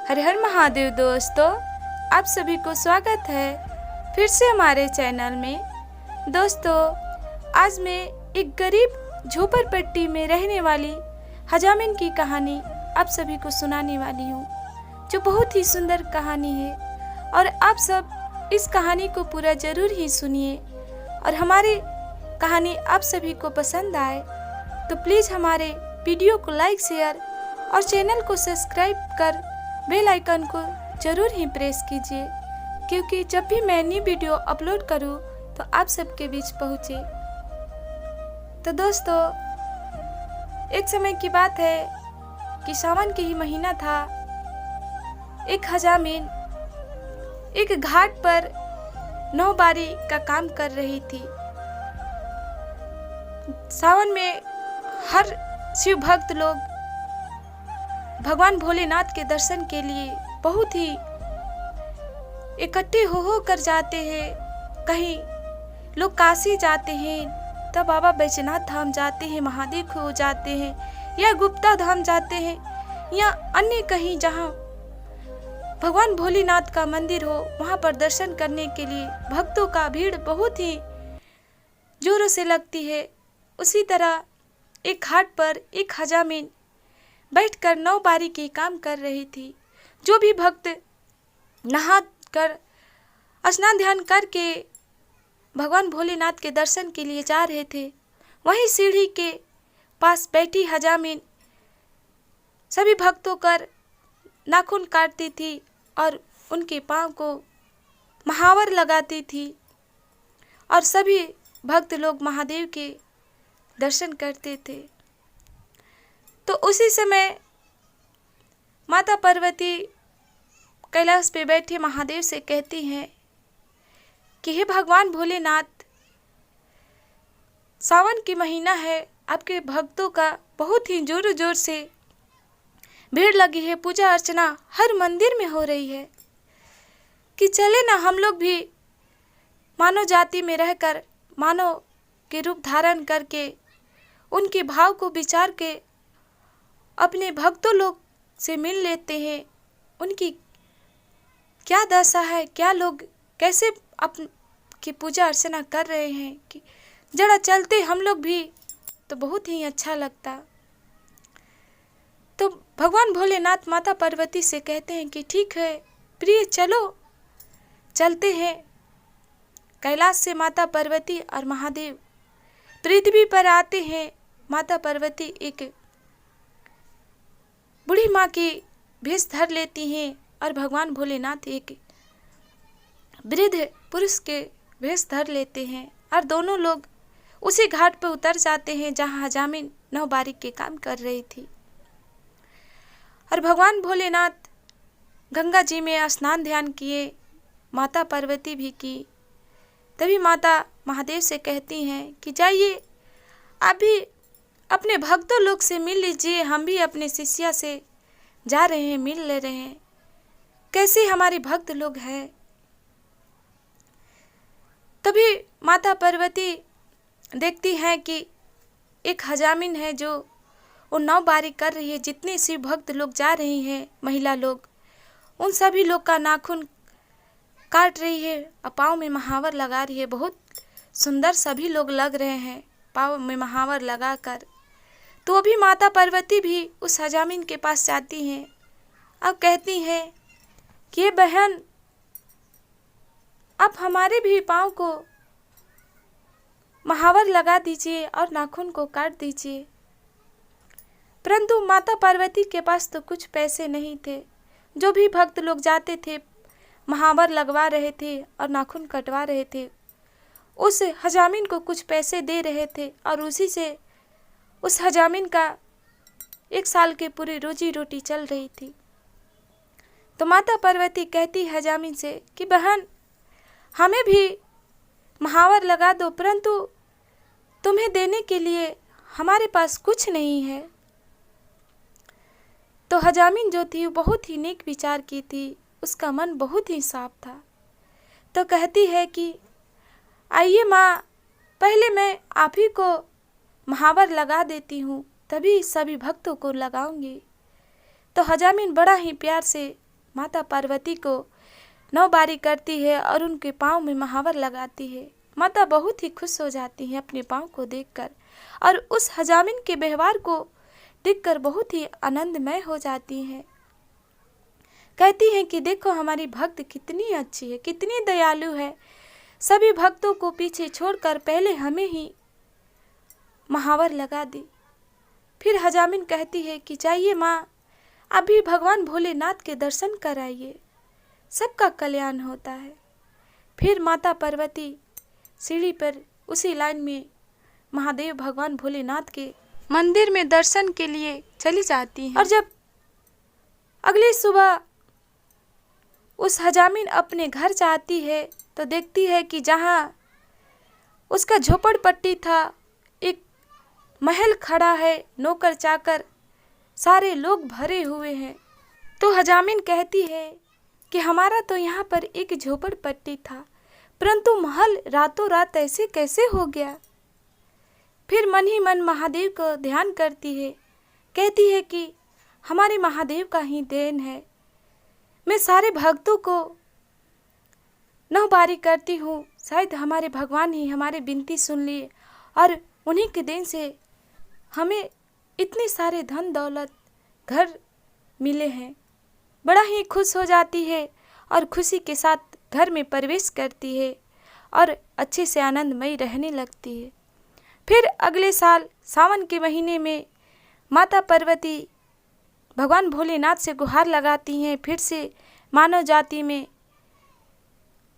हर हर महादेव दोस्तों, आप सभी को स्वागत है फिर से हमारे चैनल में। दोस्तों, आज मैं एक गरीब झोपड़पट्टी में रहने वाली हजामिन की कहानी आप सभी को सुनाने वाली हूँ, जो बहुत ही सुंदर कहानी है। और आप सब इस कहानी को पूरा जरूर ही सुनिए। और हमारी कहानी आप सभी को पसंद आए तो प्लीज़ हमारे वीडियो को लाइक, शेयर और चैनल को सब्सक्राइब कर बेल आइकन को जरूर ही प्रेस कीजिए, क्योंकि जब भी मैं नई वीडियो अपलोड करूं तो आप सबके बीच पहुंचे। तो दोस्तों, एक समय की बात है कि सावन के ही महीना था। एक हजामिन एक घाट पर नौबारी का काम कर रही थी। सावन में हर शिव भक्त लोग भगवान भोलेनाथ के दर्शन के लिए बहुत ही इकट्ठे हो कर जाते हैं। कहीं लोग काशी जाते हैं, तब बाबा बैजनाथ धाम जाते हैं, महादेव को जाते हैं, या गुप्ता धाम जाते हैं, या अन्य कहीं जहां भगवान भोलेनाथ का मंदिर हो वहां पर दर्शन करने के लिए भक्तों का भीड़ बहुत ही जोरों से लगती है। उसी तरह एक घाट पर एक हजामिन बैठकर नौबारी के काम कर रही थी। जो भी भक्त नहा कर स्नान ध्यान करके भगवान भोलेनाथ के दर्शन के लिए जा रहे थे, वहीं सीढ़ी के पास बैठी हजामिन सभी भक्तों कर नाखून काटती थी और उनके पांव को महावर लगाती थी, और सभी भक्त लोग महादेव के दर्शन करते थे। तो उसी समय माता पार्वती कैलाश पे बैठे महादेव से कहती हैं कि हे भगवान भोलेनाथ, सावन की महीना है, आपके भक्तों का बहुत ही जोर जोर से भीड़ लगी है, पूजा अर्चना हर मंदिर में हो रही है, कि चले ना हम लोग भी मानव जाति में रहकर मानव के रूप धारण करके उनके भाव को विचार के अपने भक्तों लोग से मिल लेते हैं। उनकी क्या दशा है, क्या लोग कैसे की पूजा अर्चना कर रहे हैं, कि जरा चलते हम लोग भी तो बहुत ही अच्छा लगता। तो भगवान भोलेनाथ माता पार्वती से कहते हैं कि ठीक है प्रिय, चलो चलते हैं। कैलाश से माता पार्वती और महादेव पृथ्वी पर आते हैं। माता पार्वती एक बूढ़ी माँ की भेष धर लेती हैं और भगवान भोलेनाथ एक वृद्ध पुरुष के भेष धर लेते हैं, और दोनों लोग उसी घाट पर उतर जाते हैं जहाँ हजामिन नौबारी के काम कर रही थी। और भगवान भोलेनाथ गंगा जी में स्नान ध्यान किए, माता पार्वती भी की। तभी माता महादेव से कहती हैं कि जाइए, आप भी अपने भक्तों लोग से मिल लीजिए, हम भी अपने शिष्या से जा रहे हैं, मिल ले रहे हैं, कैसे हमारे भक्त लोग हैं। तभी माता पार्वती देखती हैं कि एक हजामिन है जो वो नौबारी कर रही है। जितने शिव भक्त लोग जा रही हैं, महिला लोग, उन सभी लोग का नाखून काट रही है और पाँव में महावर लगा रही है। बहुत सुंदर सभी लोग लग रहे हैं पाँव में महावर लगाकर। तो अभी माता पार्वती भी उस हजामिन के पास जाती हैं और कहती हैं कि ये बहन, आप हमारे भी पाँव को महावर लगा दीजिए और नाखून को काट दीजिए। परंतु माता पार्वती के पास तो कुछ पैसे नहीं थे। जो भी भक्त लोग जाते थे, महावर लगवा रहे थे और नाखून कटवा रहे थे, उस हजामिन को कुछ पैसे दे रहे थे, और उसी से उस हजामिन का एक साल के पूरी रोजी रोटी चल रही थी। तो माता पार्वती कहती हजामिन से कि बहन, हमें भी महावर लगा दो, परंतु तुम्हें देने के लिए हमारे पास कुछ नहीं है। तो हजामिन जो थी वो बहुत ही नेक विचार की थी, उसका मन बहुत ही साफ था। तो कहती है कि आइए माँ, पहले मैं आप ही को महावर लगा देती हूँ, तभी सभी भक्तों को लगाऊंगी। तो हजामिन बड़ा ही प्यार से माता पार्वती को 9 बारी करती है और उनके पाँव में महावर लगाती है। माता बहुत ही खुश हो जाती है अपने पाँव को देखकर और उस हजामिन के व्यवहार को देखकर बहुत ही आनंदमय हो जाती हैं। कहती हैं कि देखो हमारी भक्त कितनी अच्छी है, कितनी दयालु है, सभी भक्तों को पीछे छोड़कर पहले हमें ही महावर लगा दी। फिर हजामिन कहती है कि चाहिए माँ, अभी भगवान भोलेनाथ के दर्शन कराइए, सबका कल्याण होता है। फिर माता पार्वती सीढ़ी पर उसी लाइन में महादेव भगवान भोलेनाथ के मंदिर में दर्शन के लिए चली जाती हैं। और जब अगली सुबह उस हजामिन अपने घर जाती है तो देखती है कि जहाँ उसका झोपड़पट्टी था, एक महल खड़ा है, नौकर चाकर सारे लोग भरे हुए हैं। तो हजामिन कहती है कि हमारा तो यहाँ पर एक झोपड़पट्टी था, परंतु महल रातों रात ऐसे कैसे हो गया। फिर मन ही मन महादेव को ध्यान करती है, कहती है कि हमारे महादेव का ही देन है, मैं सारे भक्तों को 9 बारी करती हूँ, शायद हमारे भगवान ही हमारे विनती सुन लिए और उन्हीं के देन से हमें इतने सारे धन दौलत घर मिले हैं। बड़ा ही खुश हो जाती है और खुशी के साथ घर में प्रवेश करती है और अच्छे से आनंदमयी रहने लगती है। फिर अगले साल सावन के महीने में माता पार्वती भगवान भोलेनाथ से गुहार लगाती हैं। फिर से मानव जाति में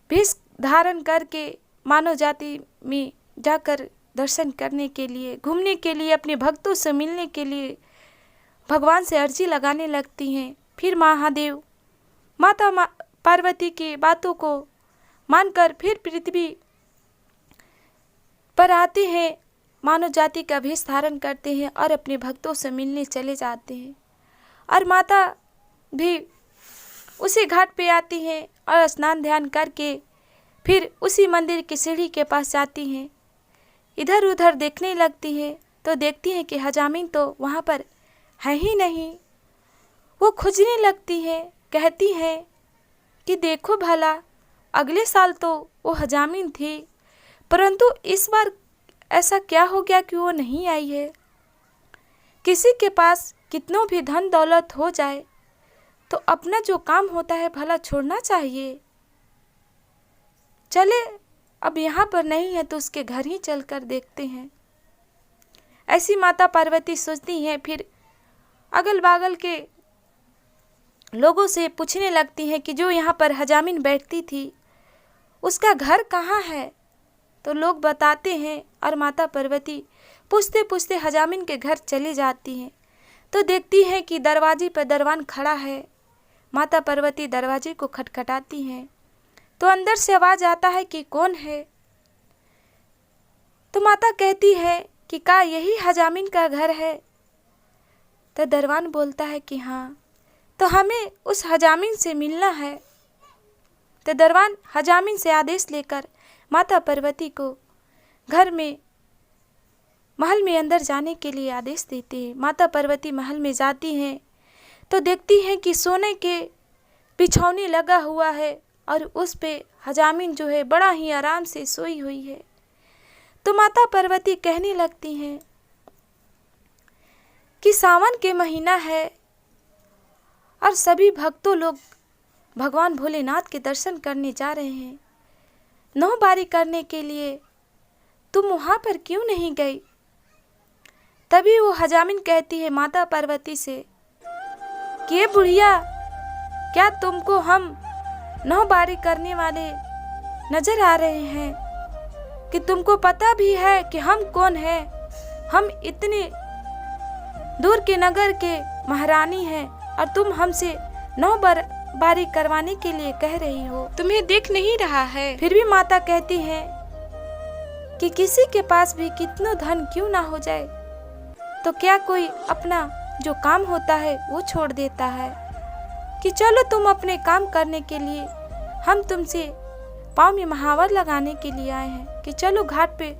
भेष धारण करके मानव जाति में जाकर दर्शन करने के लिए, घूमने के लिए, अपने भक्तों से मिलने के लिए भगवान से अर्जी लगाने लगती हैं। फिर महादेव माता पार्वती की बातों को मानकर फिर पृथ्वी पर आते हैं, मानव जाति का भेष धारण करते हैं और अपने भक्तों से मिलने चले जाते हैं। और माता भी उसी घाट पे आती हैं और स्नान ध्यान करके फिर उसी मंदिर की सीढ़ी के पास जाती हैं। इधर उधर देखने लगती है तो देखती हैं कि हजामिन तो वहाँ पर है ही नहीं। वो खोजने लगती है, कहती है कि देखो भला, अगले साल तो वो हजामिन थी, परंतु इस बार ऐसा क्या हो गया कि वो नहीं आई है। किसी के पास कितनों भी धन दौलत हो जाए तो अपना जो काम होता है भला छोड़ना चाहिए। चले, अब यहाँ पर नहीं है तो उसके घर ही चलकर देखते हैं। ऐसी माता पार्वती सोचती हैं। फिर अगल बगल के लोगों से पूछने लगती हैं कि जो यहाँ पर हजामिन बैठती थी उसका घर कहाँ है। तो लोग बताते हैं और माता पार्वती पूछते पूछते हजामिन के घर चली जाती हैं। तो देखती हैं कि दरवाजे पर दरवान खड़ा है। माता पार्वती दरवाजे को खटखटाती हैं तो अंदर से आवाज़ आता है कि कौन है। तो माता कहती है कि का यही हजामिन का घर है। तो दरवान बोलता है कि हाँ, तो हमें उस हजामिन से मिलना है। तो दरवान हजामिन से आदेश लेकर माता पार्वती को घर में महल में अंदर जाने के लिए आदेश देते हैं। माता पार्वती महल में जाती हैं तो देखती हैं कि सोने के बिछौनी लगा हुआ है और उस पे हजामिन जो है बड़ा ही आराम से सोई हुई है। तो माता पार्वती कहने लगती हैं कि सावन के महीना है और सभी भक्तों लोग भगवान भोलेनाथ के दर्शन करने जा रहे हैं, 9 बारी करने के लिए, तुम वहाँ पर क्यों नहीं गई। तभी वो हजामिन कहती है माता पार्वती से कि ये बुढ़िया, क्या तुमको हम 9 बारी करने वाले नजर आ रहे हैं कि तुमको पता भी है कि हम कौन हैं। हम इतने दूर के नगर के महारानी हैं और तुम हमसे 9 बारी करवाने के लिए कह रही हो, तुम्हें दिख नहीं रहा है। फिर भी माता कहती है कि किसी के पास भी कितना धन क्यों ना हो जाए तो क्या कोई अपना जो काम होता है वो छोड़ देता है कि चलो तुम अपने काम करने के लिए, हम तुमसे पाँव में महावर लगाने के लिए आए हैं कि चलो घाट पे,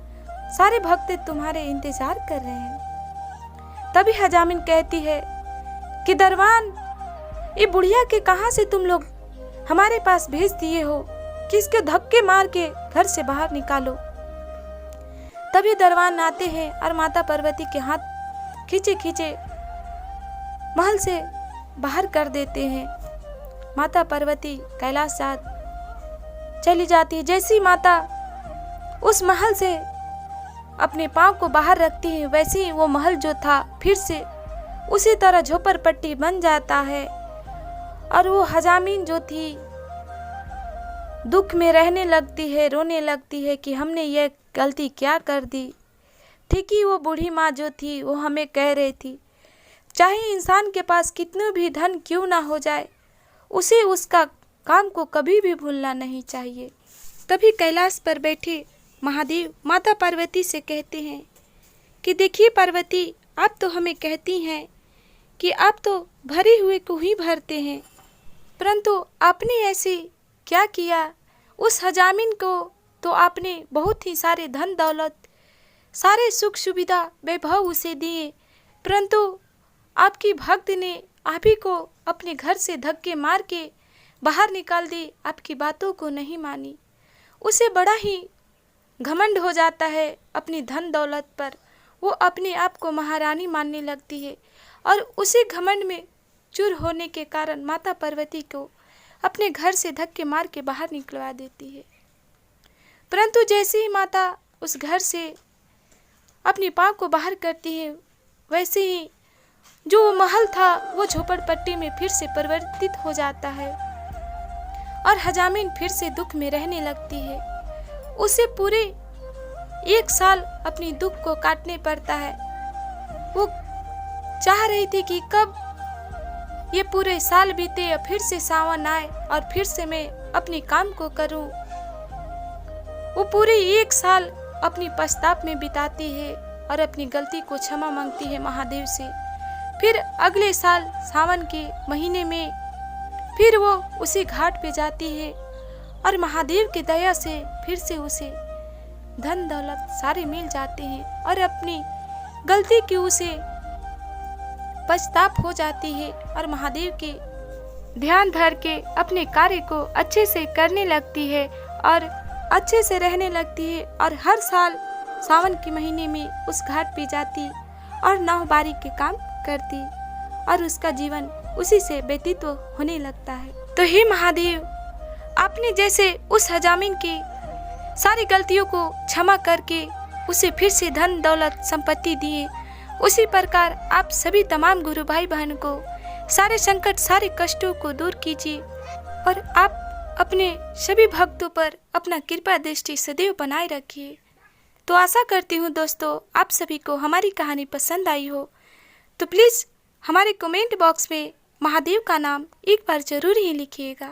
सारे भक्त तुम्हारे इंतजार कर रहे हैं। तभी हजामिन कहती है कि दरवान, ये बुढ़िया के कहाँ से तुम लोग हमारे पास भेज दिए हो कि इसके धक्के मार के घर से बाहर निकालो। तभी दरवान आते हैं और माता पार्वती के हाथ खींचे खींचे महल से बाहर कर देते हैं। माता पार्वती कैलाश चली जाती है। जैसी माता उस महल से अपने पांव को बाहर रखती है, वैसे ही वो महल जो था फिर से उसी तरह झोपड़पट्टी बन जाता है। और वो हजामीन जो थी दुख में रहने लगती है, रोने लगती है कि हमने ये गलती क्या कर दी। ठीक ही वो बूढ़ी माँ जो थी वो हमें कह रही थी, चाहे इंसान के पास कितना भी धन क्यों ना हो जाए, उसे उसका काम को कभी भी भूलना नहीं चाहिए। तभी कैलाश पर बैठे महादेव माता पार्वती से कहते हैं कि देखिए पार्वती, आप तो हमें कहती हैं कि आप तो भरे हुए को ही भरते हैं, परंतु आपने ऐसे क्या किया? उस हजामिन को तो आपने बहुत ही सारे धन दौलत, सारे सुख सुविधा वैभव उसे दिए, परंतु आपकी भक्त ने आप ही को अपने घर से धक्के मार के बाहर निकाल दी, आपकी बातों को नहीं मानी। उसे बड़ा ही घमंड हो जाता है अपनी धन दौलत पर। वो अपने आप को महारानी मानने लगती है और उसी घमंड में चूर होने के कारण माता पार्वती को अपने घर से धक्के मार के बाहर निकलवा देती है। परंतु जैसे ही माता उस घर से अपनी पाँव को बाहर करती है, वैसे ही जो महल था वो झोपड़पट्टी में फिर से परिवर्तित हो जाता है और हजामिन फिर से दुख में रहने लगती है। उसे पूरे 1 साल अपनी दुख को काटने पड़ता है। वो चाह रही थी कि कब ये पूरे साल बीते या फिर से सावन आए और फिर से मैं अपने काम को करूं। वो पूरे 1 साल अपनी पश्चाताप में बिताती है और अपनी गलती को क्षमा मांगती है महादेव से। फिर अगले साल सावन के महीने में फिर वो उसी घाट पे जाती है और महादेव की दया से फिर से उसे धन दौलत सारे मिल जाते हैं और अपनी गलती की उसे पश्चाताप हो जाती है और महादेव के ध्यान धर के अपने कार्य को अच्छे से करने लगती है और अच्छे से रहने लगती है। और हर साल सावन के महीने में उस घाट पे जाती और नावबारी के काम करती और उसका जीवन उसी से व्यतीत होने लगता है। तो हे महादेव, आपने जैसे उस हजामिन की सारी गलतियों को क्षमा करके उसे फिर से धन दौलत संपत्ति दिए, उसी प्रकार आप सभी तमाम गुरु भाई बहन को सारे संकट सारे कष्टों को दूर कीजिए और आप अपने सभी भक्तों पर अपना कृपा दृष्टि सदैव बनाए रखिए। तो आशा करती हूँ दोस्तों आप सभी को हमारी कहानी पसंद आई हो, तो प्लीज़ हमारे कमेंट बॉक्स में महादेव का नाम एक बार जरूर ही लिखिएगा।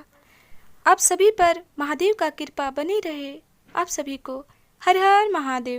आप सभी पर महादेव का कृपा बनी रहे। आप सभी को हर हर महादेव।